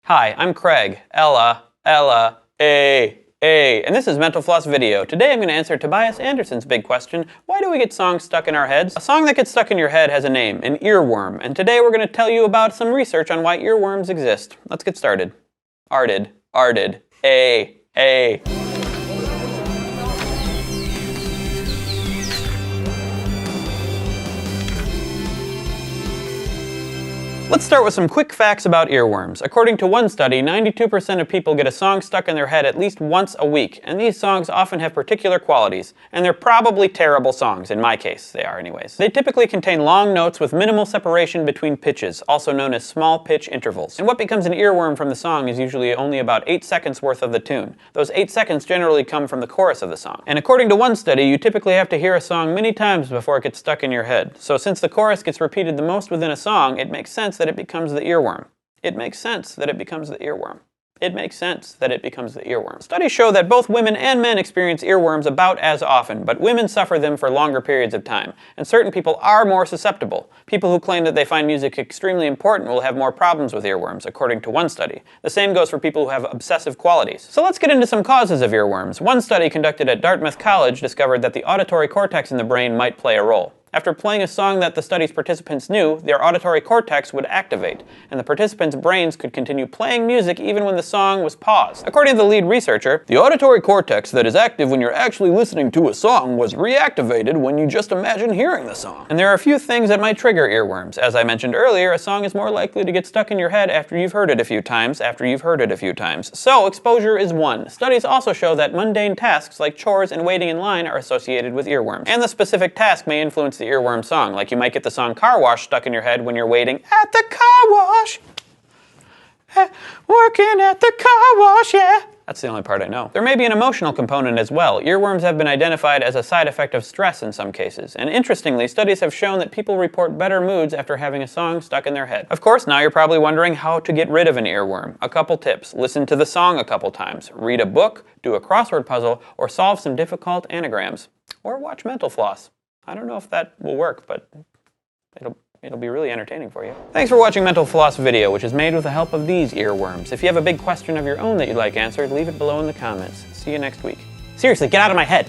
Hi, I'm Craig. Ella, A, and this is Mental Floss Video. Today I'm going to answer Tobias Anderson's big question, why do we get songs stuck in our heads? A song that gets stuck in your head has a name, an earworm, and today we're going to tell you about some research on why earworms exist. Let's get started. Arted, A. Let's start with some quick facts about earworms. According to one study, 92% of people get a song stuck in their head at least once a week, and these songs often have particular qualities, and they're probably terrible songs. In my case, they are anyways. They typically contain long notes with minimal separation between pitches, also known as small pitch intervals. And what becomes an earworm from the song is usually only about 8 seconds worth of the tune. Those 8 seconds generally come from the chorus of the song. And according to one study, you typically have to hear a song many times before it gets stuck in your head. So since the chorus gets repeated the most within a song, it makes sense that it becomes the earworm. It makes sense that it becomes the earworm. It makes sense that it becomes the earworm. Studies show that both women and men experience earworms about as often, but women suffer them for longer periods of time. And certain people are more susceptible. People who claim that they find music extremely important will have more problems with earworms, according to one study. The same goes for people who have obsessive qualities. So let's get into some causes of earworms. One study conducted at Dartmouth College discovered that the auditory cortex in the brain might play a role. After playing a song that the study's participants knew, their auditory cortex would activate, and the participants' brains could continue playing music even when the song was paused. According to the lead researcher, the auditory cortex that is active when you're actually listening to a song was reactivated when you just imagine hearing the song. And there are a few things that might trigger earworms. As I mentioned earlier, a song is more likely to get stuck in your head after you've heard it a few times, So exposure is one. Studies also show that mundane tasks like chores and waiting in line are associated with earworms. And the specific task may influence the earworm song, like you might get the song Car Wash stuck in your head when you're waiting at the car wash. Working at the car wash, yeah. That's the only part I know. There may be an emotional component as well. Earworms have been identified as a side effect of stress in some cases. And interestingly, studies have shown that people report better moods after having a song stuck in their head. Of course, now you're probably wondering how to get rid of an earworm. A couple tips. Listen to the song a couple times. Read a book, do a crossword puzzle, or solve some difficult anagrams. Or watch Mental Floss. I don't know if that will work, but it'll be really entertaining for you. Thanks for watching Mental Floss Video, which is made with the help of these earworms. If you have a big question of your own that you'd like answered, leave it below in the comments. See you next week. Seriously, get out of my head!